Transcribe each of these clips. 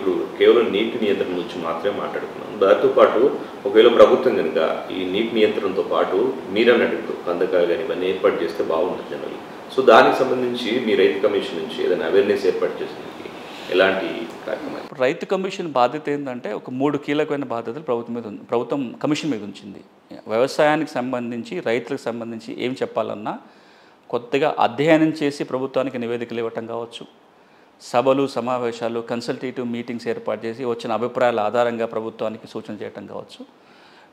ఇప్పుడు కేవలం నీటి నియంత్రణ గురించి మాత్రమే మాట్లాడుతున్నాం. దాంతో పాటు ఒకవేళ ప్రభుత్వం కనుక ఈ నీటి నియంత్రణతో పాటు మీరన్నట్టు ఇప్పుడు కందకాలు కానీ ఇవన్నీ ఏర్పాటు చేస్తే బాగుంటుంది జనరల్. సో దానికి సంబంధించి మీ రైతు కమిషన్ నుంచి ఏదైనా అవేర్నెస్ ఏర్పాటు చేసింది ఎలాంటి కార్యక్రమాలు? రైతు కమిషన్ బాధ్యత ఏంటంటే ఒక 3 కీలకమైన బాధ్యతలు ప్రభుత్వం కమిషన్ మీద ఉంచింది. వ్యవసాయానికి సంబంధించి రైతులకు సంబంధించి ఏం చెప్పాలన్నా కొత్తగా అధ్యయనం చేసి ప్రభుత్వానికి నివేదికలు ఇవ్వటం కావచ్చు, సభలు సమావేశాలు కన్సల్టేటివ్ మీటింగ్స్ ఏర్పాటు చేసి వచ్చిన అభిప్రాయాల ఆధారంగా ప్రభుత్వానికి సూచన చేయటం కావచ్చు.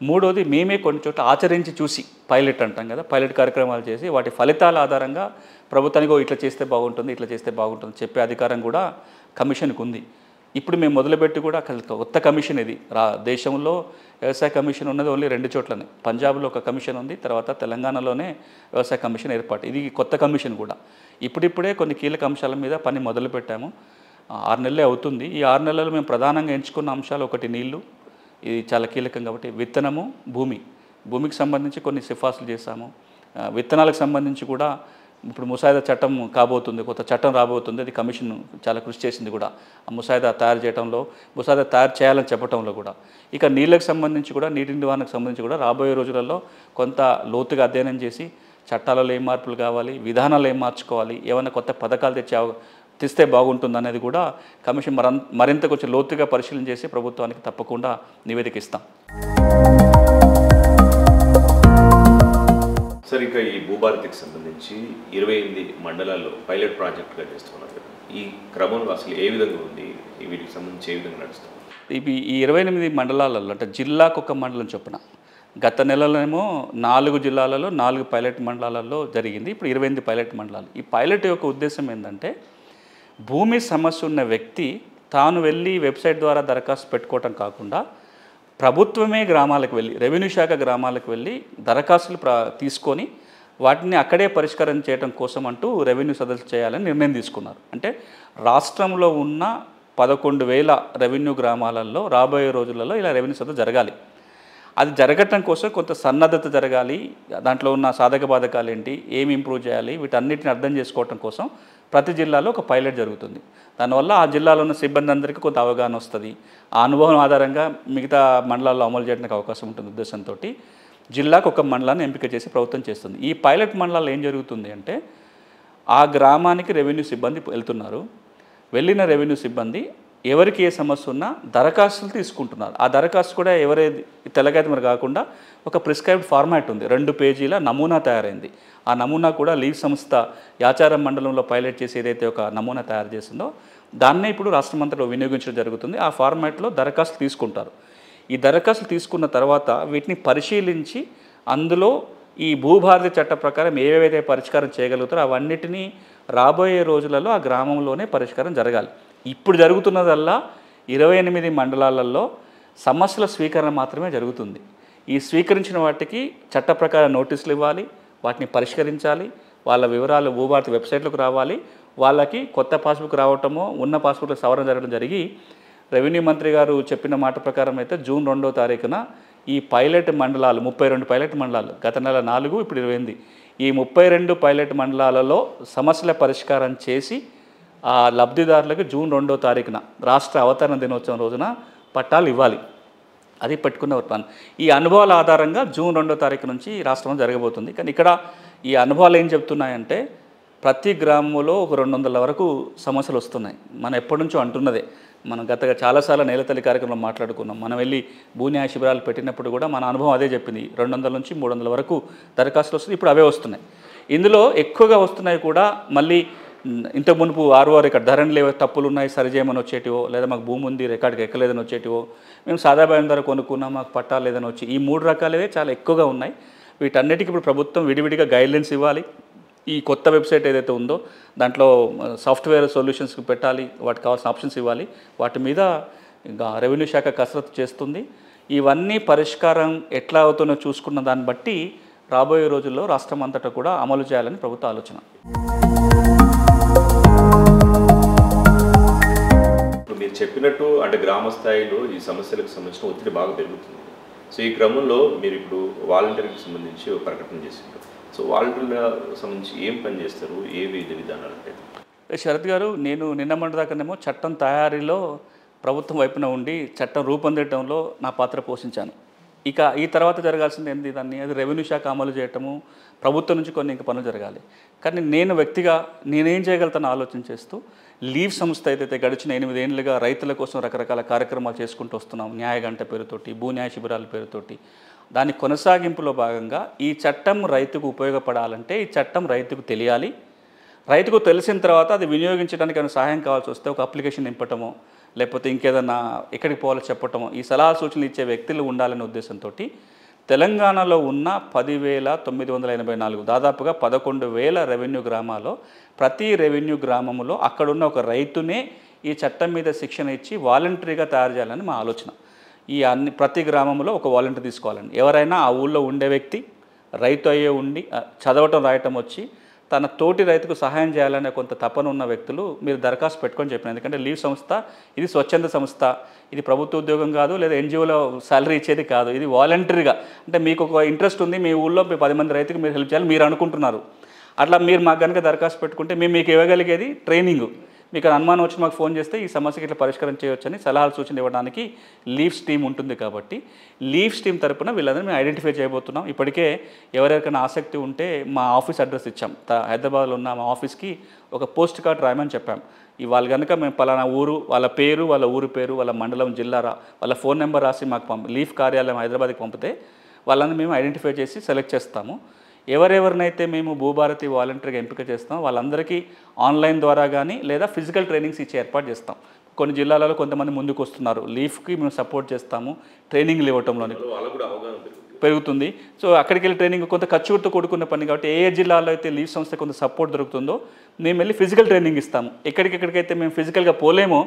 మూడోది మేమే కొన్ని చోట్ల ఆచరించి చూసి పైలట్ అంటాం కదా, పైలట్ కార్యక్రమాలు చేసి వాటి ఫలితాల ఆధారంగా ప్రభుత్వానికి ఇట్లా చేస్తే బాగుంటుంది ఇట్లా చేస్తే బాగుంటుంది చెప్పే అధికారం కూడా కమిషన్కి ఉంది. ఇప్పుడు మేము మొదలుపెట్టి కూడా కొత్త కమిషన్ ఇది. దేశంలో వ్యవసాయ కమిషన్ ఉన్నది ఓన్లీ 2 చోట్లనే. పంజాబ్లో ఒక కమిషన్ ఉంది, తర్వాత తెలంగాణలోనే వ్యవసాయ కమిషన్ ఏర్పాటు. ఇది కొత్త కమిషన్ కూడా. ఇప్పుడిప్పుడే కొన్ని కీలక అంశాల మీద పని మొదలుపెట్టాము. 6 నెలలే అవుతుంది. ఈ 6 నెలలు మేము ప్రధానంగా ఎంచుకున్న అంశాలు ఒకటి నీళ్లు, ఇది చాలా కీలకం కాబట్టి, విత్తనము, భూమికి సంబంధించి కొన్ని సిఫార్సులు చేశాము. విత్తనాలకు సంబంధించి కూడా ఇప్పుడు ముసాయిదా చట్టం కాబోతుంది, కొత్త చట్టం రాబోతుంది. అది కమిషన్ చాలా కృషి చేసింది కూడా ఆ ముసాయిదా తయారు చేయడంలో, ముసాయిదా తయారు చేయాలని చెప్పడంలో కూడా. ఇక నీళ్ళకు సంబంధించి కూడా, నీటి నివారణకు సంబంధించి కూడా రాబోయే రోజులలో కొంత లోతుగా అధ్యయనం చేసి చట్టాలలో ఏం మార్పులు కావాలి, విధానాలు ఏం మార్చుకోవాలి, ఏమైనా కొత్త పథకాలు తెస్తే బాగుంటుంది అనేది కూడా కమిషన్ మరింత కొంచెం లోతుగా పరిశీలన చేసి ప్రభుత్వానికి తప్పకుండా నివేదిక ఇస్తాం. సార్, ఇక ఈ భూభారతికి సంబంధించి 28 మండలాల్లో పైలట్ ప్రాజెక్టుగా చేస్తున్నారు కదా, ఈ క్రమంలో అసలు ఏ విధంగా ఉంది, వీటికి సంబంధించి ఏ విధంగా నడుస్తుంది? ఈ 28 మండలాలలో అంటే జిల్లాకు ఒక మండలం చొప్పున గత నెలలోనేమో 4 జిల్లాలలో 4 పైలట్ మండలాలలో జరిగింది. ఇప్పుడు 28 పైలట్ మండలాలు. ఈ పైలట్ యొక్క ఉద్దేశం ఏంటంటే భూమి సమస్య ఉన్న వ్యక్తి తాను వెళ్ళి వెబ్సైట్ ద్వారా దరఖాస్తు పెట్టుకోవటం కాకుండా ప్రభుత్వమే గ్రామాలకు వెళ్ళి, రెవెన్యూ శాఖ గ్రామాలకు వెళ్ళి దరఖాస్తులు తీసుకొని వాటిని అక్కడే పరిష్కారం చేయడం కోసం అంటూ రెవెన్యూ సదస్సులు చేయాలని నిర్ణయం తీసుకున్నారు. అంటే రాష్ట్రంలో ఉన్న 11,000 రెవెన్యూ గ్రామాలలో రాబోయే రోజులలో ఇలా రెవెన్యూ సదస్సు జరగాలి. అది జరగటం కోసం కొంత సన్నద్ధత జరగాలి. దాంట్లో ఉన్న సాధక బాధకాలు ఏంటి, ఏమి ఇంప్రూవ్ చేయాలి, వీటన్నిటిని అర్థం చేసుకోవటం కోసం ప్రతి జిల్లాలో ఒక పైలట్ జరుగుతుంది. దానివల్ల ఆ జిల్లాలో ఉన్న సిబ్బంది అందరికీ కొంత అవగాహన వస్తుంది. ఆ అనుభవం ఆధారంగా మిగతా మండలాల్లో అమలు చేయడానికి అవకాశం ఉంటుంది ఉద్దేశంతో జిల్లాకు ఒక మండలాన్ని ఎంపిక చేసి ప్రభుత్వం చేస్తుంది. ఈ పైలట్ మండలాల్లో ఏం జరుగుతుంది అంటే ఆ గ్రామానికి రెవెన్యూ సిబ్బంది వెళ్తున్నారు. వెళ్ళిన రెవెన్యూ సిబ్బంది ఎవరికి ఏ సమస్య ఉన్నా దరఖాస్తులు తీసుకుంటున్నారు. ఆ దరఖాస్తు కూడా తెల్లగాయత మరి కాకుండా ఒక ప్రిస్క్రైబ్డ్ ఫార్మాట్ ఉంది. 2 పేజీల నమూనా తయారైంది. ఆ నమూనా కూడా లీగ్ సంస్థ యాచారం మండలంలో పైలట్ చేసి ఏదైతే ఒక నమూనా తయారు చేసిందో దాన్నే ఇప్పుడు రాష్ట్రమంతటా వినియోగించడం జరుగుతుంది. ఆ ఫార్మాట్లో దరఖాస్తులు తీసుకుంటారు. ఈ దరఖాస్తులు తీసుకున్న తర్వాత వీటిని పరిశీలించి అందులో ఈ భూభారతి చట్ట ప్రకారం ఏవేవైతే పరిష్కారం చేయగలుగుతారో అవన్నిటినీ రాబోయే రోజులలో ఆ గ్రామంలోనే పరిష్కారం జరగాలి. ఇప్పుడు జరుగుతున్నదల్లా 28 మండలాలలో సమస్యల స్వీకరణ మాత్రమే జరుగుతుంది. ఈ స్వీకరించిన వాటికి చట్ట ప్రకారం నోటీసులు ఇవ్వాలి, వాటిని పరిష్కరించాలి, వాళ్ళ వివరాలు భూభారతి వెబ్సైట్లోకి రావాలి, వాళ్ళకి కొత్త పాస్బుక్ రావటమో ఉన్న పాస్బుక్లో సవరణ జరగడం జరిగి రెవెన్యూ మంత్రి గారు చెప్పిన మాట ప్రకారం అయితే జూన్ 2వ తారీఖున ఈ పైలట్ మండలాలు 32 పైలట్ మండలాలు, గత నెల 4 ఇప్పుడు 28, ఈ 32 పైలట్ మండలాలలో సమస్యల పరిష్కారం చేసి ఆ లబ్ధిదారులకు జూన్ 2వ తారీఖున రాష్ట్ర అవతరణ దినోత్సవం రోజున పట్టాలు ఇవ్వాలి. అది పెట్టుకున్న ప్లాన్. ఈ అనుభవాల ఆధారంగా జూన్ 2వ తారీఖు నుంచి రాష్ట్రంలో జరగబోతుంది. కానీ ఇక్కడ ఈ అనుభవాలు ఏం చెప్తున్నాయంటే ప్రతి గ్రామంలో ఒక 200 వరకు సమస్యలు వస్తున్నాయి. మనం ఎప్పటి నుంచో అంటున్నదే. మనం గతగా చాలాసార్లు నేలతల్లి కార్యక్రమంలో మాట్లాడుకున్నాం. మనం వెళ్ళి భూన్యాయ శిబిరాలు పెట్టినప్పుడు కూడా మన అనుభవం అదే చెప్పింది. 200 నుంచి 300 వరకు దరఖాస్తులు వస్తుంది. ఇప్పుడు అవే వస్తున్నాయి. ఇందులో ఎక్కువగా వస్తున్నాయి కూడా మళ్ళీ ఇంతకు మునుపు ఆర్ఓఆర్ ఇక్కడ ధరలు లేవో తప్పులు ఉన్నాయి సరిచేయమని వచ్చేటివో, లేదా మాకు భూమి ఉంది రికార్డుకి ఎక్కలేదని వచ్చేటివో, మేము సాదాబాయం ధర కొనుక్కున్నాం మాకు పట్టాలు లేదని వచ్చి ఈ 3 రకాలవే చాలా ఎక్కువగా ఉన్నాయి. వీటన్నిటికీ ఇప్పుడు ప్రభుత్వం విడివిడిగా గైడ్లైన్స్ ఇవ్వాలి. ఈ కొత్త వెబ్సైట్ ఏదైతే ఉందో దాంట్లో సాఫ్ట్వేర్ సొల్యూషన్స్ పెట్టాలి, వాటికి కావాల్సిన ఆప్షన్స్ ఇవ్వాలి. వాటి మీద ఇంకా రెవెన్యూ శాఖ కసరత్తు చేస్తుంది. ఇవన్నీ పరిష్కారం ఎట్లా అవుతుందో చూసుకున్న దాన్ని బట్టి రాబోయే రోజుల్లో రాష్ట్రం అంతటా కూడా అమలు చేయాలని ప్రభుత్వ ఆలోచన. మీరు చెప్పినట్టు అంటే గ్రామ స్థాయిలో ఈ సమస్యలకు సంబంధించిన ఒత్తిడి బాగా పెరుగుతుంది. సో ఈ క్రమంలో మీరు ఇప్పుడు వాలంటీర్కి సంబంధించి ఒక ప్రకటన చేసిండ్రు. సో వాలంటీర్లకు సంబంధించి ఏం పని చేస్తారు, ఏ విధానాలు అంటే? శరత్ గారు, నేను నిన్న మొన్నటి దాకానేమో చట్టం తయారీలో ప్రభుత్వం వైపున ఉండి చట్టం రూపొందించడంలో నా పాత్ర పోషించాను. ఇక ఈ తర్వాత జరగాల్సింది ఏంటి, దాన్ని అది రెవెన్యూ శాఖ అమలు చేయటము, ప్రభుత్వం నుంచి కొన్ని ఇంక పనులు జరగాలి. కానీ నేను వ్యక్తిగా నేనేం చేయగలుగుతానో ఆలోచన చేస్తూ లీవ్ సంస్థ ఏదైతే గడిచిన 8 ఏళ్ళుగా రైతుల కోసం రకరకాల కార్యక్రమాలు చేసుకుంటూ వస్తున్నాం, న్యాయగంట పేరుతోటి, భూన్యాయ శిబిరాల పేరుతోటి, దాని కొనసాగింపులో భాగంగా ఈ చట్టం రైతుకు ఉపయోగపడాలంటే ఈ చట్టం రైతుకు తెలియాలి. రైతుకు తెలిసిన తర్వాత అది వినియోగించడానికి ఏమైనా సహాయం కావాల్సి వస్తే ఒక అప్లికేషన్ నింపటమో లేకపోతే ఇంకేదన్నా ఎక్కడికి పోవాలో చెప్పటమో ఈ సలహా సూచనలు ఇచ్చే వ్యక్తులు ఉండాలనే ఉద్దేశంతో తెలంగాణలో ఉన్న 10,984 దాదాపుగా 11,000 రెవెన్యూ గ్రామాల్లో ప్రతి రెవెన్యూ గ్రామంలో అక్కడున్న ఒక రైతునే ఈ చట్టం మీద శిక్షణ ఇచ్చి వాలంటరీగా తయారు చేయాలని మా ఆలోచన. ప్రతి గ్రామంలో ఒక వాలంటీర్ తీసుకోవాలని, ఎవరైనా ఆ ఊళ్ళో ఉండే వ్యక్తి రైతు అయ్యే ఉండి చదవటం రాయటం వచ్చి తన తోటి రైతుకు సహాయం చేయాలనే కొంత తపన ఉన్న వ్యక్తులు మీరు దరఖాస్తు పెట్టుకొని చెప్పిన. ఎందుకంటే లీవ్ సంస్థ ఇది స్వచ్ఛంద సంస్థ, ఇది ప్రభుత్వ ఉద్యోగం కాదు, లేదా ఎన్జిఓలో శాలరీ ఇచ్చేది కాదు. ఇది వాలంటరీగా, అంటే మీకు ఒక ఇంట్రెస్ట్ ఉంది, మీ ఊళ్ళో 10 మంది రైతుకు మీరు హెల్ప్ చేయాలి మీరు అనుకుంటున్నారు. అట్లా మీరు మాకు కనుక దరఖాస్తు పెట్టుకుంటే మేము మీకు ఇవ్వగలిగేది ట్రైనింగ్. మీకు అనుమానం వచ్చి మాకు ఫోన్ చేస్తే ఈ సమస్యకి ఇట్లా పరిష్కారం చేయవచ్చని సలహాలు సూచనలు ఇవ్వడానికి లీవ్స్ టీమ్ ఉంటుంది. కాబట్టి లీవ్స్ టీమ్ తరపున వీళ్ళందరూ మేము ఐడెంటిఫై చేయబోతున్నాం. ఇప్పటికే ఎవరికైనా ఆసక్తి ఉంటే మా ఆఫీస్ అడ్రస్ ఇచ్చాం. హైదరాబాద్లో ఉన్న మా ఆఫీస్కి ఒక పోస్ట్ కార్డ్ రాయమని చెప్పాం. ఇవాళ కనుక మేము పలానా ఊరు, వాళ్ళ పేరు, వాళ్ళ ఊరు పేరు, వాళ్ళ మండలం, జిల్లా, వాళ్ళ ఫోన్ నెంబర్ రాసి మాకు లీవ్ కార్యాలయం హైదరాబాద్కి పంపితే వాళ్ళని మేము ఐడెంటిఫై చేసి సెలెక్ట్ చేస్తాము. ఎవరెవరినైతే మేము భూభారతి వాలంటీర్గా ఎంపిక చేస్తాం వాళ్ళందరికీ ఆన్లైన్ ద్వారా కానీ లేదా ఫిజికల్ ట్రైనింగ్స్ ఇచ్చే ఏర్పాటు చేస్తాం. కొన్ని జిల్లాలలో కొంతమంది ముందుకు వస్తున్నారు, లీఫ్కి మేము సపోర్ట్ చేస్తాము, ట్రైనింగ్లు ఇవ్వటంలోని పెరుగుతుంది. సో అక్కడికి వెళ్ళి ట్రైనింగ్ కొంత ఖర్చుతో కూడుకున్న పని కాబట్టి ఏ జిల్లాలో అయితే లీవ్ సంస్థ కొంత సపోర్ట్ దొరుకుతుందో మేము వెళ్ళి ఫిజికల్ ట్రైనింగ్ ఇస్తాము. ఎక్కడికెక్కడికైతే మేము ఫిజికల్గా పోలేమో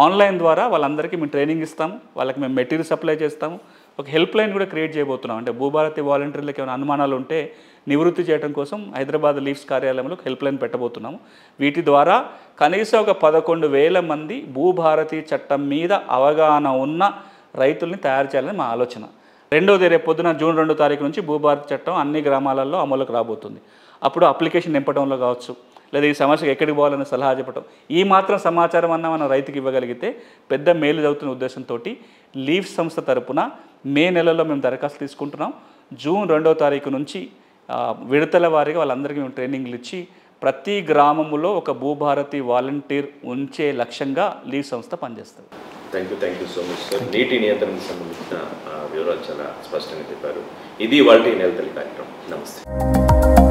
ఆన్లైన్ ద్వారా వాళ్ళందరికీ మేము ట్రైనింగ్ ఇస్తాము, వాళ్ళకి మేము మెటీరియల్ సప్లై చేస్తాము. ఒక హెల్ప్ లైన్ కూడా క్రియేట్ చేయబోతున్నాం. అంటే భూభారతి వాలంటీర్లకు ఏమైనా అనుమానాలు ఉంటే నివృత్తి చేయడం కోసం హైదరాబాద్ లీవ్స్ కార్యాలయంలో హెల్ప్ లైన్ పెట్టబోతున్నాము. వీటి ద్వారా కనీసం ఒక 11,000 మంది భూభారతి చట్టం మీద అవగాహన ఉన్న రైతుల్ని తయారు చేయాలని మా ఆలోచన. రెండోది రేపు పొద్దున జూన్ 2వ తారీఖు నుంచి భూభారతి చట్టం అన్ని గ్రామాలలో అమలుకు రాబోతుంది. అప్పుడు అప్లికేషన్ నింపడంలో కావచ్చు, లేదా ఈ సమస్యకు ఎక్కడికి పోవాలని సలహా చెప్పడం, ఈ మాత్రం సమాచారం అన్న మనం రైతుకి ఇవ్వగలిగితే పెద్ద మేలు జరుగుతున్న ఉద్దేశంతో లీవ్స్ సంస్థ తరపున మే నెలలో మేము దరఖాస్తు తీసుకుంటున్నాం. జూన్ 2వ తారీఖు నుంచి విడతల వారీగా వాళ్ళందరికీ మేము ట్రైనింగ్లు ఇచ్చి ప్రతి గ్రామంలో ఒక భూభారతి వాలంటీర్ ఉంచే లక్ష్యంగా లీవ్ సంస్థ పనిచేస్తుంది. Thank you so much sir. నీటి నియంత్రణకు సంబంధించిన వివరాలు చాలా స్పష్టంగా చెప్పారు. ఇది ఇవాల్టి నేల తల్లి కార్యక్రమం. నమస్తే.